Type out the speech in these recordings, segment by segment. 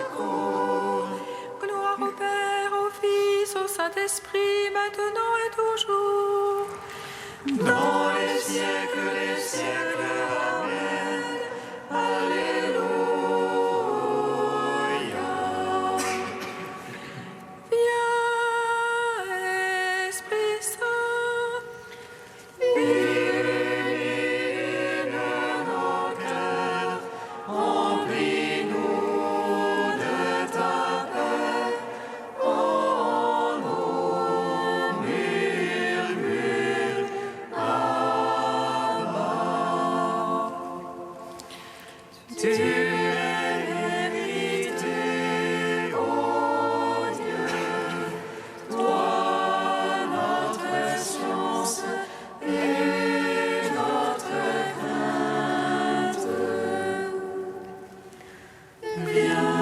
secours. Gloire au Père, au Fils, au Saint-Esprit, maintenant et toujours. Dans les siècles des siècles. Amen. Alléluia. Viens, Esprit Saint, Illumine nos cœurs, remplis-nous de ta paix. En nous murmure Abba. Tu es vérité, ô Dieu, toi notre science et notre crainte. Viens,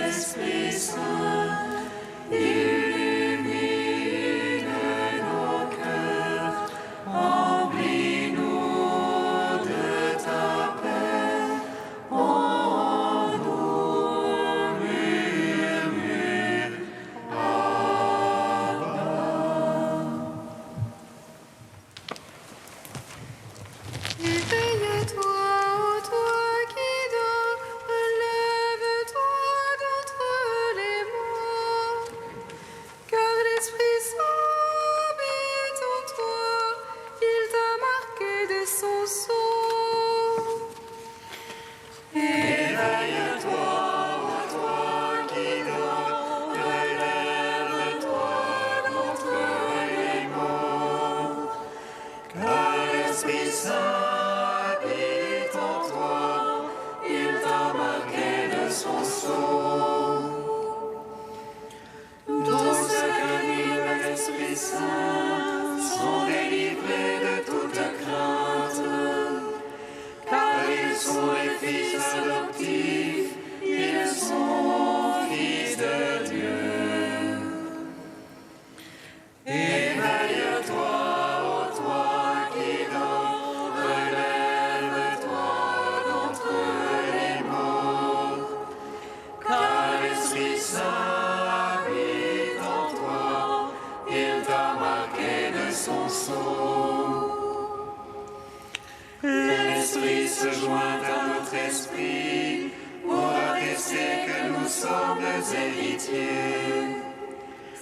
Esprit Saint, illumine nos cœurs, remplis-nous de ta paix. En nous murmure Abba. éveille-toi, ô toi qui dors, relève-toi d'entre les morts, car l'Esprit Saint habite en toi, il t'a marqué de son sceau. Éveille-toi, ô toi qui dors, relève-toi d'entre les morts, car l'Esprit Saint habite en toi, il t'a marqué de son sceau. Tous ceux qu'anime l'Esprit Saint sont délivrés de toute crainte, car ils sont les fils adoptifs, ils sont fils de Dieu. Éveille-toi, ô toi qui dors, relève-toi d'entre les morts, car l'Esprit Saint habite en toi, il t'a marqué de son sceau. L'Esprit se joint à notre esprit pour attester que nous sommes héritiers.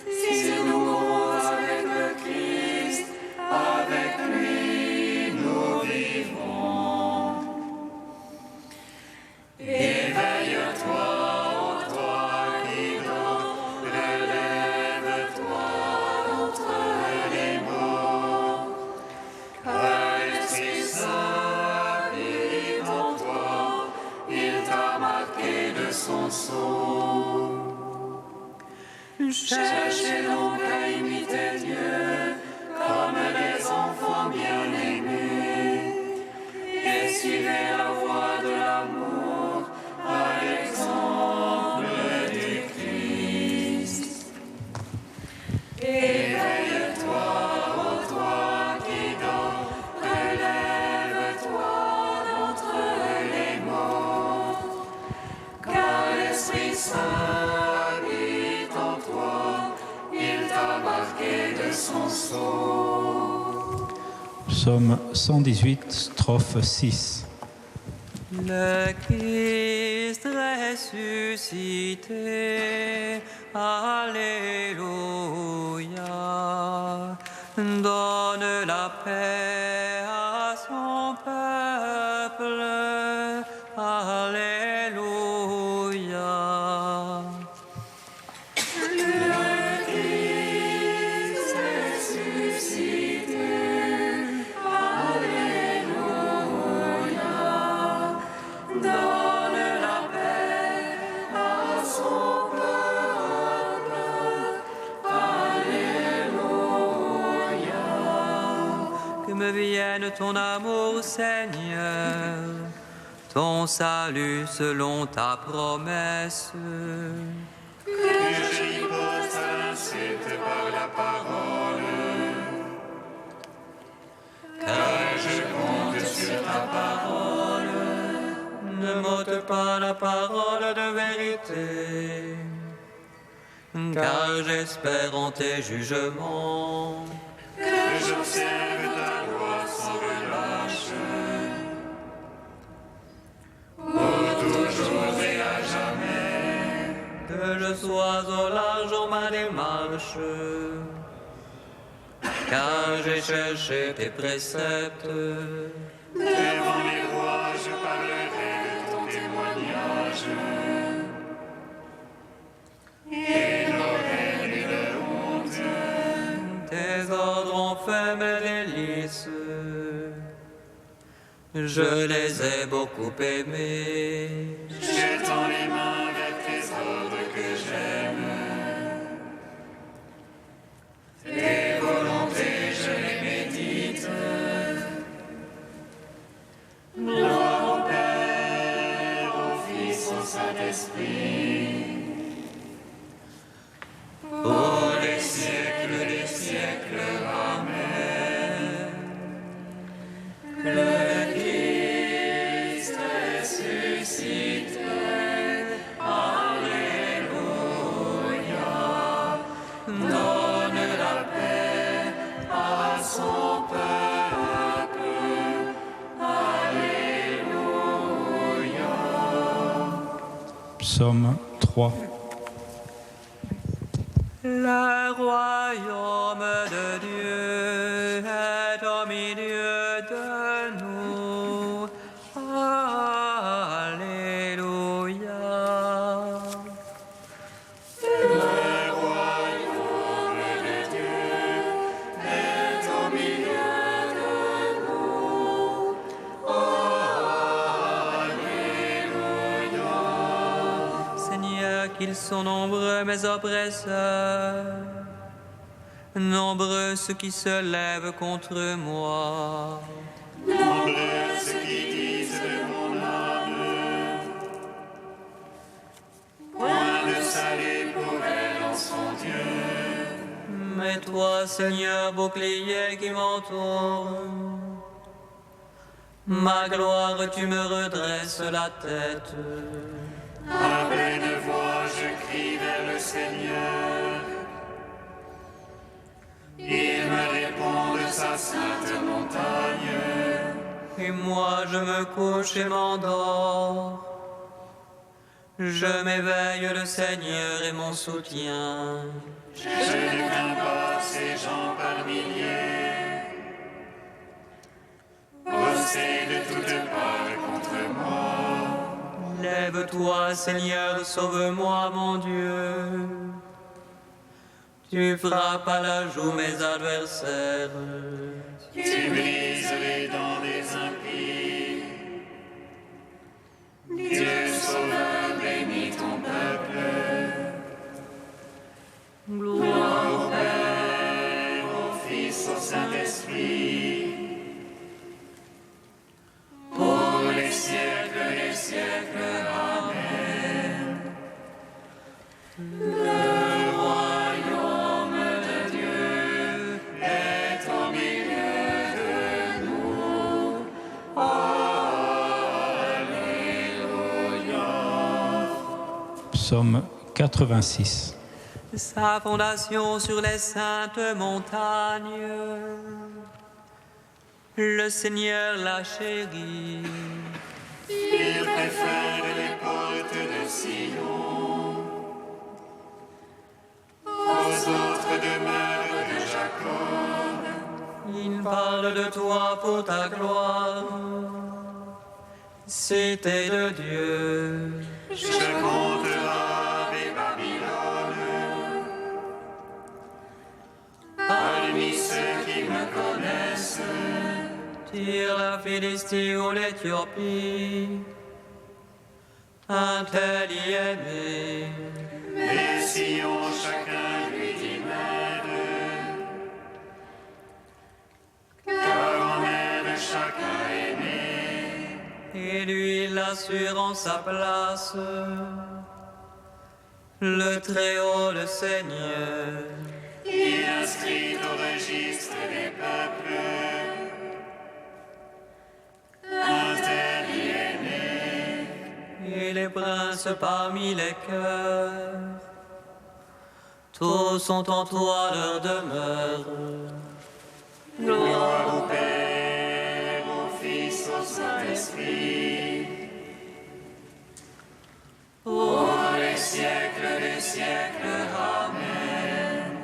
Si nous mourons avec le Christ, avec lui nous vivrons. Éveille-toi, ô toi qui dors, relève-toi d'entre les morts, car l'Esprit Saint habite en toi, il t'a marqué de son sceau. Cherchez donc à imiter Dieu comme des enfants bien-aimés et suivez la voie de l'amour à l'exemple du Christ. Éveille-toi, ô toi qui dors, relève-toi d'entre les morts, car l'Esprit Saint habite en toi, il t'a marqué de son sceau. Psaume 118, strophe 6. Le Christ ressuscité, Alléluia, donne la paix à son peuple, Alléluia. Que me vienne ton amour, Seigneur, ton salut selon ta promesse. Que je y pose à l'insulte par la parole, car je compte sur ta parole. Ne m'ôte pas la parole de vérité, car j'espère en tes jugements. Que j'observe ta loi sans relâche. Pour toujours et à jamais. Que je sois au large en ma démarche, car j'ai cherché tes préceptes. Devant les rois, je parlerai de ton témoignage. Et n'aurai nulle honte. Tes ordres ont fait mes délices, je les ai beaucoup aimés. J'étends les mains vers tes ordres que j'aime. Tes volontés, je les médite. Gloire au Père, au Fils, au Saint-Esprit. Pour les siècles des siècles. Amen. Le Christ ressuscité. Alléluia. Donne la paix à son peuple. Alléluia. Psaume 3. Le royaume de Dieu est au milieu de nous. Alléluia. Le royaume de Dieu est au milieu de nous. Alléluia. Seigneur, qu'ils sont nombreux mes oppresseurs, nombreux ceux qui se lèvent contre moi. Nombreux ceux qui disent de mon âme, point de salut pour elle en son Dieu. Mais toi, Seigneur, bouclier qui m'entoure, ma gloire, tu me redresses la tête. À pleine voix, je crie vers le Seigneur. Il me répond de sa sainte montagne. Et moi, je me couche et m'endors. Je m'éveille, le Seigneur est mon soutien. Je ne crains pas ces gens par milliers, posés de toutes parts contre moi. Lève-toi, Seigneur, sauve-moi, mon Dieu. Tu frappes à la joue mes adversaires. Tu brises les dents des impies. Dieu sauveur, bénis ton peuple. Gloire au Père, au Fils, au Saint-Esprit. Pour les siècles des siècles. Amen. Le royaume de Dieu est au milieu de nous. Alléluia. Psaume 86. Sa fondation sur les saintes montagnes. Le Seigneur l'a chérie. Il préfère les portes de Sion aux autres demeures de Jacob. Il parle de toi pour ta gloire. Cité de Dieu. Je compte Rab et Babylone parmi ceux qui me connaissent. Tire la Philistie ou l'Éthiopie. Un tel y est né. Mais Sion, chacun lui dit mère, car en elle chacun est né. Et lui l'assure en sa place. Le Très-Haut, le Seigneur. Il inscrit au registre des peuples. Un tel y est né. passe parmi les cœurs. Tous sont en toi leur demeure. Gloire au Père, au Fils, au Saint-Esprit. Pour les siècles des siècles. Amen.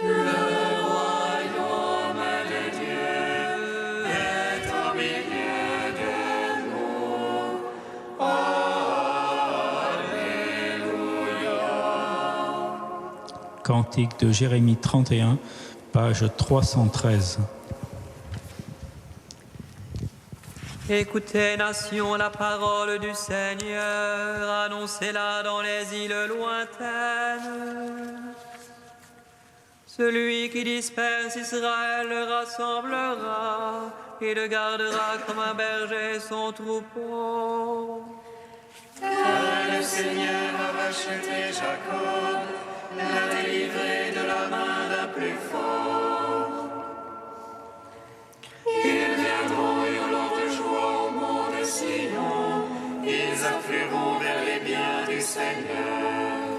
Le royaume de Dieu est au milieu de nous. Alléluia. Cantique de Jérémie 31, page 313. Écoutez, nations, la parole du Seigneur, annoncez-la dans les îles lointaines. Celui qui disperse Israël le rassemblera et le gardera comme un berger son troupeau. Le Seigneur a racheté Jacob, l'a délivré de la main d'un plus fort. Ils viendront hurlant de joie au mont de Sion, ils afflueront vers les biens du Seigneur.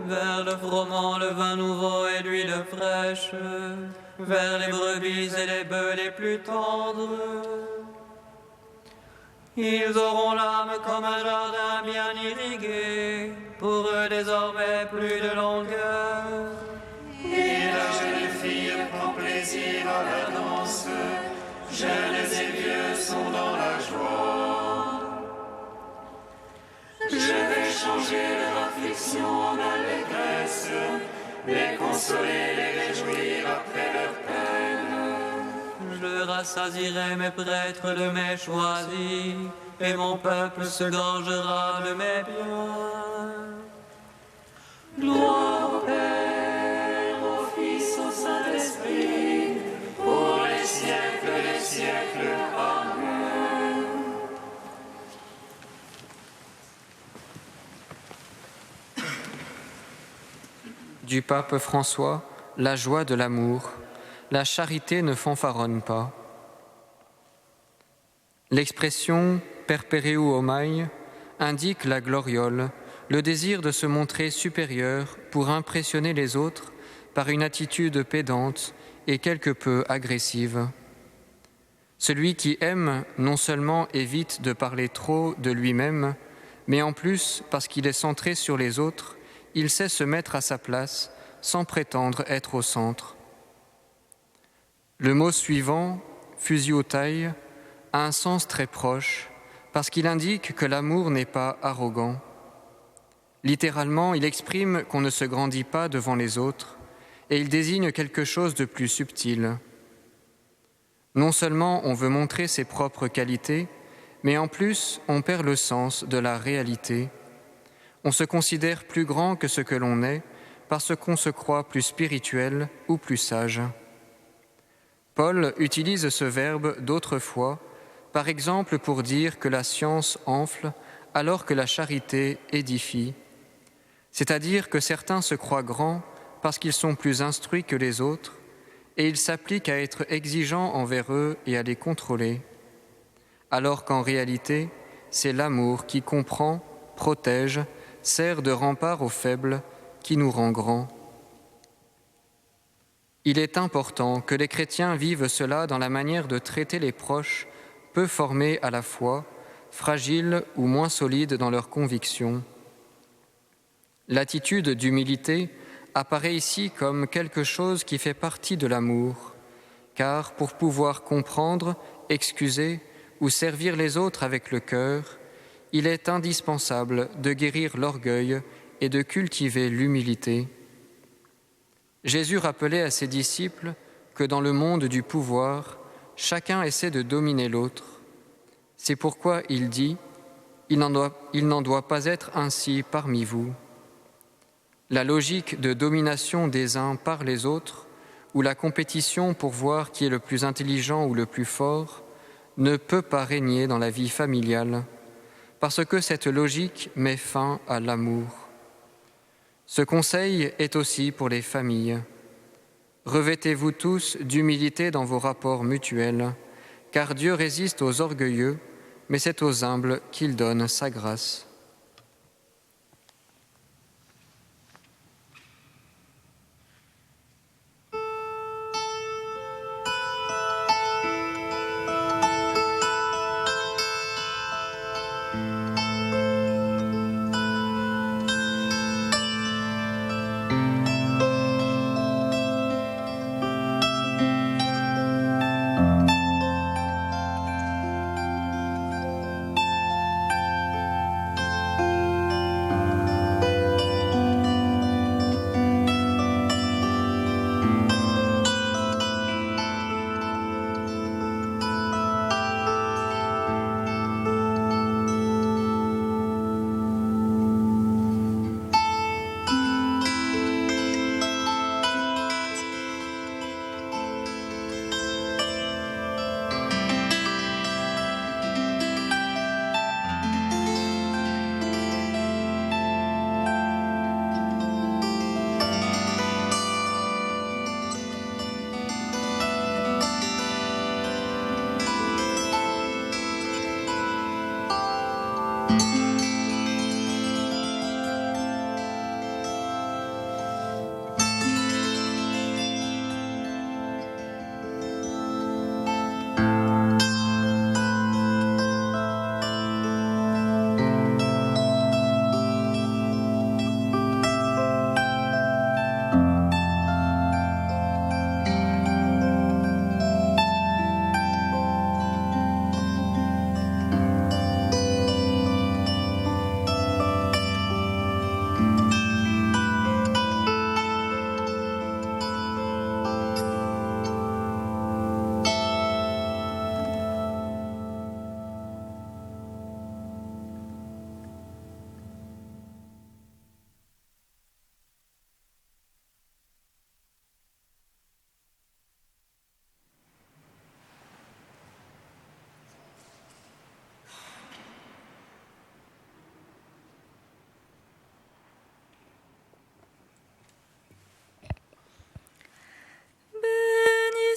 Vers le froment, le vin nouveau et l'huile fraîche, vers les brebis et les bœufs les plus tendres. Ils auront l'âme comme un jardin bien irrigué, pour eux désormais plus de longueur. Et la jeune fille prend plaisir à la danse, jeunes et vieux sont dans la joie. Je vais changer leur affliction en allégresse, les consoler, les réjouir après leur peine. Je rassasierai mes prêtres de mes choisis, et mon peuple se gorgera de mes biens. Gloire au Père, au Fils, au Saint-Esprit, pour les siècles des siècles. Amen. Du pape François, la joie de l'amour, la charité ne fanfaronne pas. L'expression perpereu homai indique la gloriole, le désir de se montrer supérieur pour impressionner les autres par une attitude pédante et quelque peu agressive. Celui qui aime non seulement évite de parler trop de lui-même, mais en plus, parce qu'il est centré sur les autres, il sait se mettre à sa place sans prétendre être au centre. Le mot suivant, physiotai, a un sens très proche parce qu'il indique que l'amour n'est pas arrogant. Littéralement, il exprime qu'on ne se grandit pas devant les autres et il désigne quelque chose de plus subtil. Non seulement on veut montrer ses propres qualités, mais en plus on perd le sens de la réalité. On se considère plus grand que ce que l'on est parce qu'on se croit plus spirituel ou plus sage. Paul utilise ce verbe d'autres fois, par exemple pour dire que la science enfle alors que la charité édifie, c'est-à-dire que certains se croient grands parce qu'ils sont plus instruits que les autres et ils s'appliquent à être exigeants envers eux et à les contrôler, alors qu'en réalité, c'est l'amour qui comprend, protège, sert de rempart aux faibles, qui nous rend grands. Il est important que les chrétiens vivent cela dans la manière de traiter les proches peu formés à la foi, fragiles ou moins solides dans leurs convictions. L'attitude d'humilité apparaît ici comme quelque chose qui fait partie de l'amour, car pour pouvoir comprendre, excuser ou servir les autres avec le cœur, il est indispensable de guérir l'orgueil et de cultiver l'humilité. Jésus rappelait à ses disciples que dans le monde du pouvoir, chacun essaie de dominer l'autre. C'est pourquoi il dit « Il n'en doit pas être ainsi parmi vous ». La logique de domination des uns par les autres, ou la compétition pour voir qui est le plus intelligent ou le plus fort, ne peut pas régner dans la vie familiale, parce que cette logique met fin à l'amour. Ce conseil est aussi pour les familles. Revêtez-vous tous d'humilité dans vos rapports mutuels, car Dieu résiste aux orgueilleux, mais c'est aux humbles qu'il donne sa grâce.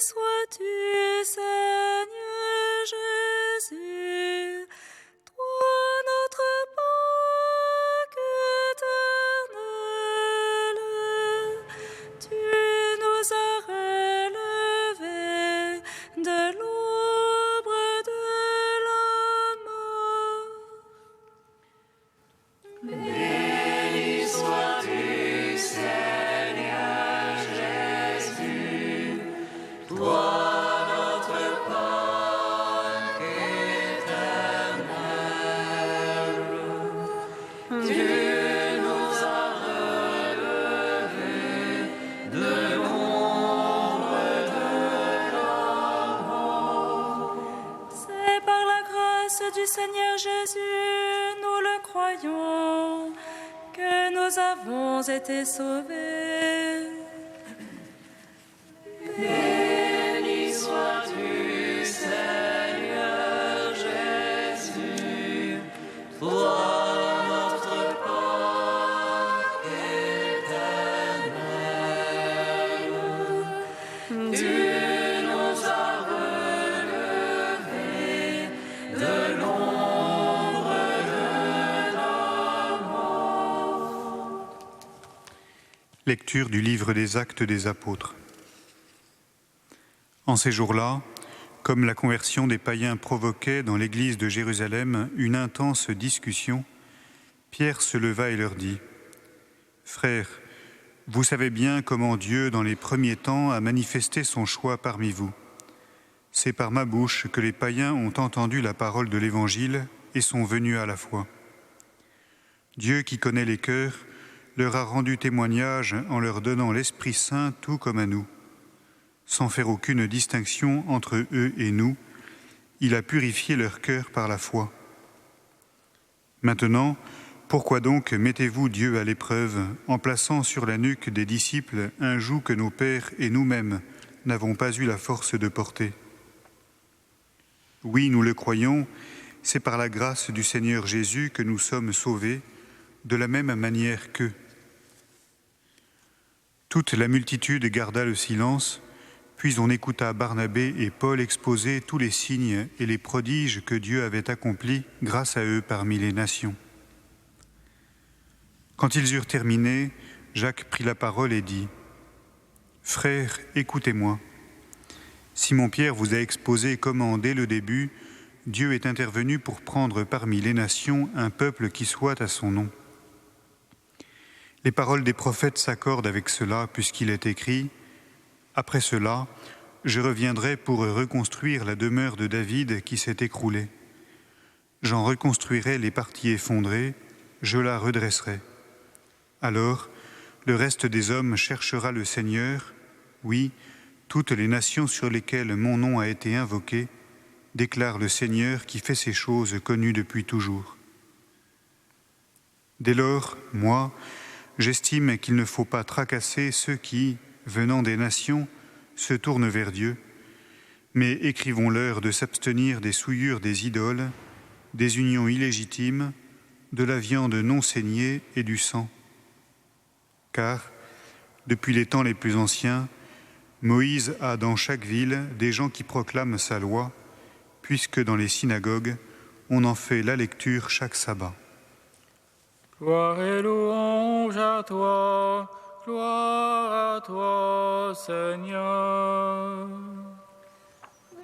Sois-tu, Seigneur Jésus, toi notre Pâque éternel. Tu nous as relevés de l'ombre de la mort. Béni sois-tu, Seigneur Jésus, toi notre Pâque éternel. Tu nous as relevés de l'ombre de la mort. C'est par la grâce du Seigneur Jésus, nous le croyons, que nous avons été sauvés. Béni sois-tu, Seigneur Jésus, toi notre Pâque éternel. Tu nous as relevés de l'ombre de la mort. Lecture du livre des Actes des Apôtres. En ces jours-là, comme la conversion des païens provoquait dans l'église de Jérusalem une intense discussion, Pierre se leva et leur dit : « Frères, vous savez bien comment Dieu, dans les premiers temps, a manifesté son choix parmi vous. C'est par ma bouche que les païens ont entendu la parole de l'Évangile et sont venus à la foi. Dieu, qui connaît les cœurs, leur a rendu témoignage en leur donnant l'Esprit Saint tout comme à nous. Sans faire aucune distinction entre eux et nous, il a purifié leur cœur par la foi. Maintenant, pourquoi donc mettez-vous Dieu à l'épreuve en plaçant sur la nuque des disciples un joug que nos pères et nous-mêmes n'avons pas eu la force de porter ? Oui, nous le croyons, c'est par la grâce du Seigneur Jésus que nous sommes sauvés, de la même manière qu'eux. Toute la multitude garda le silence, Puis on écouta Barnabé et Paul exposer tous les signes et les prodiges que Dieu avait accomplis grâce à eux parmi les nations. Quand ils eurent terminé, Jacques prit la parole et dit : « Frères, écoutez-moi. Simon-Pierre vous a exposé comment, dès le début, Dieu est intervenu pour prendre parmi les nations un peuple qui soit à son nom. Les paroles des prophètes s'accordent avec cela, puisqu'il est écrit : Après cela, je reviendrai pour reconstruire la demeure de David qui s'est écroulée. J'en reconstruirai les parties effondrées, je la redresserai. Alors, le reste des hommes cherchera le Seigneur, oui, toutes les nations sur lesquelles mon nom a été invoqué, déclare le Seigneur qui fait ces choses connues depuis toujours. Dès lors, moi, j'estime qu'il ne faut pas tracasser ceux qui, venant des nations, se tournent vers Dieu, mais écrivons-leur de s'abstenir des souillures des idoles, des unions illégitimes, de la viande non saignée et du sang. Car, depuis les temps les plus anciens, Moïse a dans chaque ville des gens qui proclament sa loi, puisque dans les synagogues, on en fait la lecture chaque sabbat. Gloire et louange à toi, gloire à toi, Seigneur.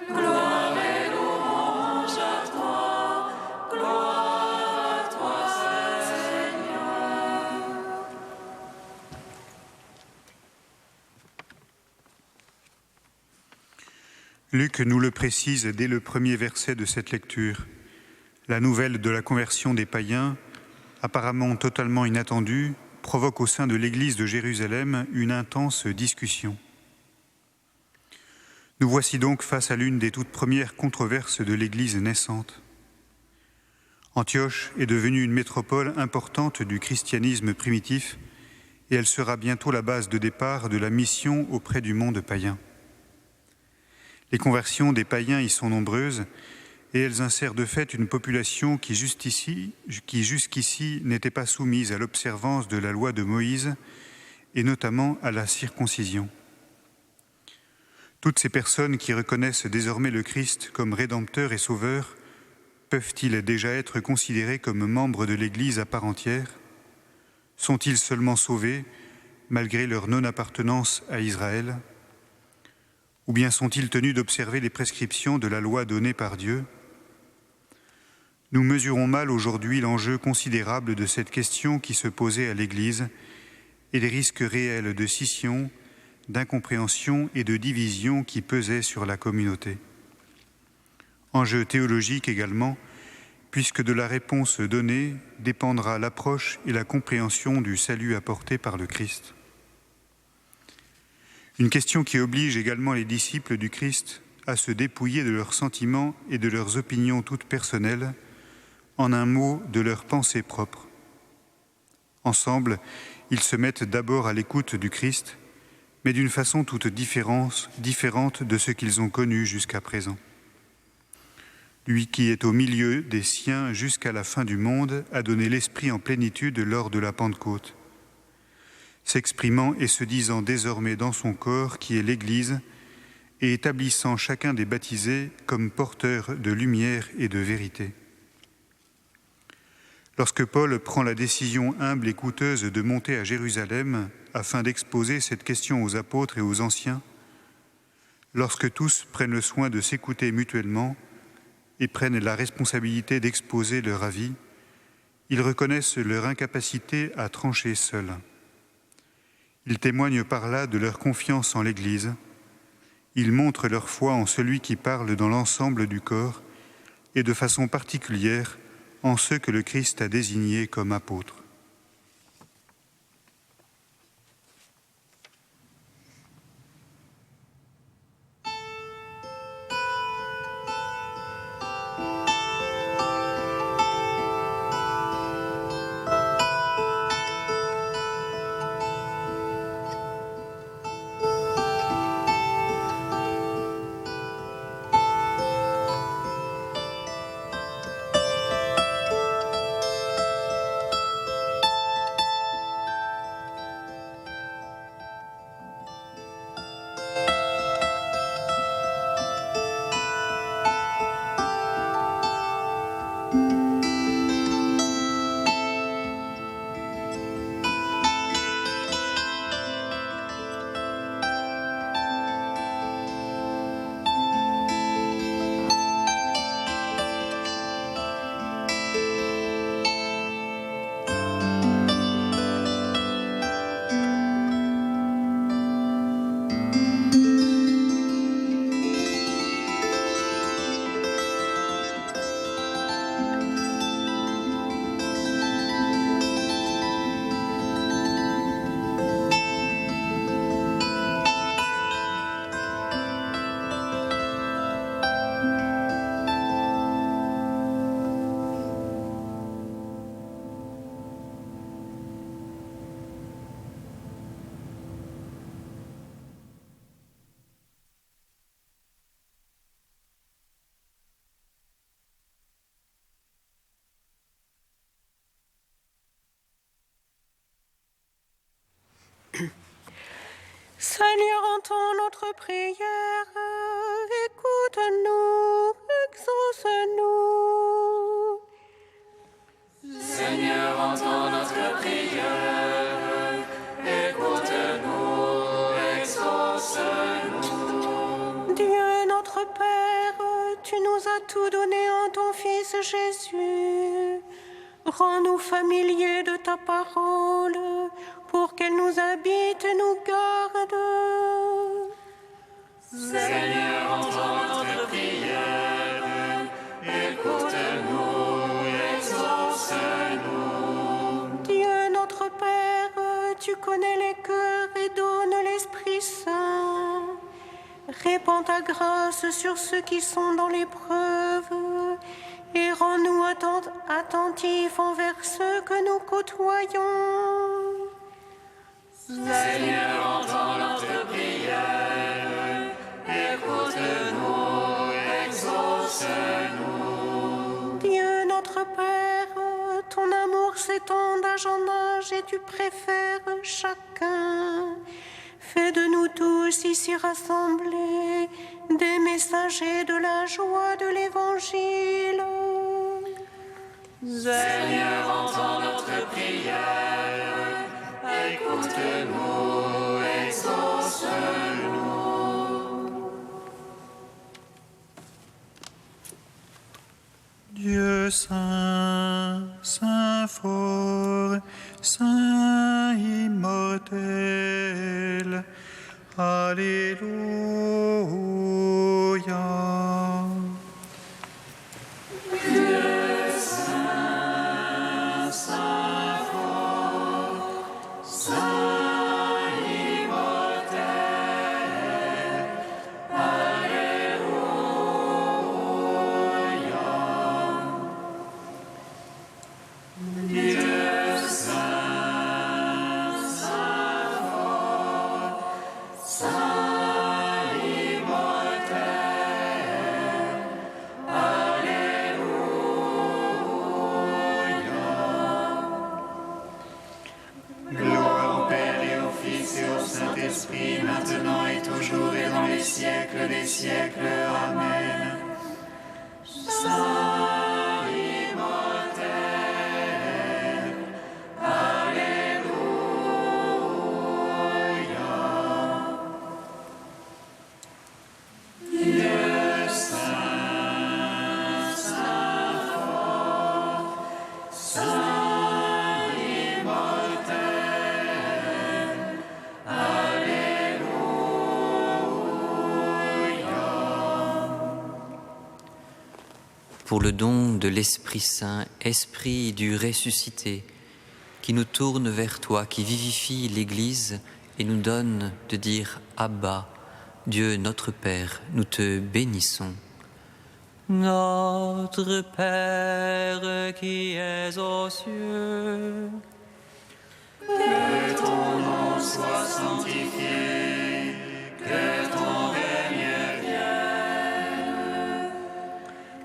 Gloire et louange à toi, gloire à toi, Seigneur. Luc nous le précise dès le premier verset de cette lecture. La nouvelle de la conversion des païens, apparemment totalement inattendue, provoque au sein de l'Église de Jérusalem une intense discussion. Nous voici donc face à l'une des toutes premières controverses de l'Église naissante. Antioche est devenue une métropole importante du christianisme primitif et elle sera bientôt la base de départ de la mission auprès du monde païen. Les conversions des païens y sont nombreuses et elles insèrent de fait une population qui jusqu'ici n'était pas soumise à l'observance de la loi de Moïse et notamment à la circoncision. Toutes ces personnes qui reconnaissent désormais le Christ comme Rédempteur et Sauveur, peuvent-ils déjà être considérés comme membres de l'Église à part entière ? Sont-ils seulement sauvés malgré leur non-appartenance à Israël ? Ou bien sont-ils tenus d'observer les prescriptions de la loi donnée par Dieu ? Nous mesurons mal aujourd'hui l'enjeu considérable de cette question qui se posait à l'Église et les risques réels de scission, d'incompréhension et de division qui pesaient sur la communauté. Enjeu théologique également, puisque de la réponse donnée dépendra l'approche et la compréhension du salut apporté par le Christ. Une question qui oblige également les disciples du Christ à se dépouiller de leurs sentiments et de leurs opinions toutes personnelles, en un mot, de leurs pensées propres. Ensemble, ils se mettent d'abord à l'écoute du Christ, mais d'une façon toute différente de ce qu'ils ont connu jusqu'à présent. Lui qui est au milieu des siens jusqu'à la fin du monde a donné l'Esprit en plénitude lors de la Pentecôte, s'exprimant et se disant désormais dans son corps qui est l'Église et établissant chacun des baptisés comme porteurs de lumière et de vérité. Lorsque Paul prend la décision humble et coûteuse de monter à Jérusalem afin d'exposer cette question aux apôtres et aux anciens, lorsque tous prennent le soin de s'écouter mutuellement et prennent la responsabilité d'exposer leur avis, ils reconnaissent leur incapacité à trancher seuls. Ils témoignent par là de leur confiance en l'Église. Ils montrent leur foi en celui qui parle dans l'ensemble du corps et de façon particulière en ceux que le Christ a désignés comme apôtres. Seigneur, entends notre prière, écoute-nous, exauce-nous. Seigneur, entends notre prière, écoute-nous, exauce-nous. Dieu notre Père, tu nous as tout donné en ton Fils Jésus. Rends-nous familiers de ta parole, pour qu'elle nous habite et nous garde. Seigneur, entends notre prière, écoute-nous, exauce-nous. Dieu notre Père, tu connais les cœurs et donnes l'Esprit Saint. Répands ta grâce sur ceux qui sont dans l'épreuve et rends-nous attentifs envers ceux que nous côtoyons. Seigneur, entends notre prière, écoute-nous, exauce-nous. Dieu notre Père, ton amour s'étend d'âge en âge et tu préfères chacun. Fais de nous tous ici rassemblés des messagers de la joie de l'Évangile. Seigneur, entends notre prière, écoute-nous, exauce-nous. Dieu saint, saint fort, saint immortel, Alléluia. Saint-Esprit, maintenant et toujours et dans les siècles des siècles. Amen. Saint immortel, Alléluia. Dieu saint, saint fort, saint pour le don de l'Esprit Saint, Esprit du ressuscité, qui nous tourne vers toi, qui vivifie l'Église et nous donne de dire « Abba ». Dieu notre Père, nous te bénissons. Notre Père qui es aux cieux, que ton nom soit sanctifié, que ton règne vienne,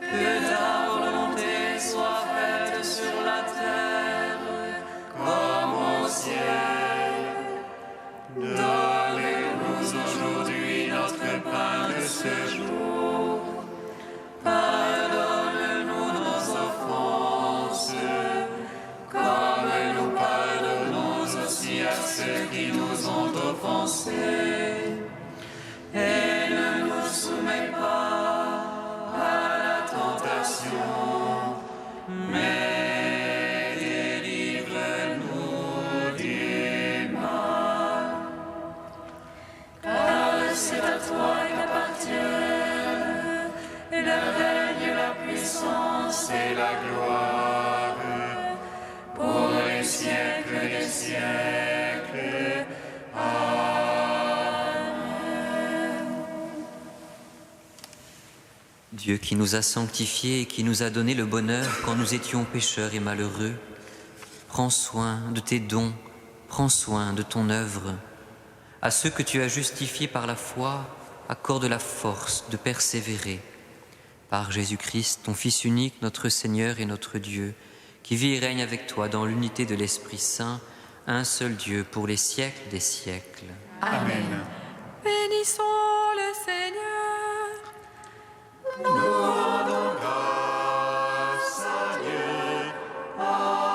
que ta volonté soit faite sur la terre comme au ciel. Donne-nous aujourd'hui notre pain de ce jour. Pardonne-nous nos offenses, comme nous pardonnons aussi à ceux qui nous ont offensés. Et ne nous soumets pas à la tentation, mais délivre-nous du mal. Car c'est à toi qu'appartiennent et le règne, la puissance et la gloire pour les siècles des siècles. Amen. Dieu qui nous a sanctifiés et qui nous a donné le bonheur quand nous étions pécheurs et malheureux, prends soin de tes dons, prends soin de ton œuvre. À ceux que tu as justifiés par la foi, accorde la force de persévérer. Par Jésus-Christ, ton Fils unique, notre Seigneur et notre Dieu, qui vit et règne avec toi dans l'unité de l'Esprit Saint, un seul Dieu pour les siècles des siècles. Amen. Bénissons le Seigneur. Nous rendons grâce à Dieu. Amen.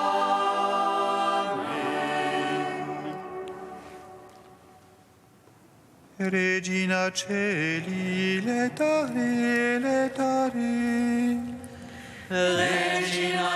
Regina Celi, letari, letari. Regina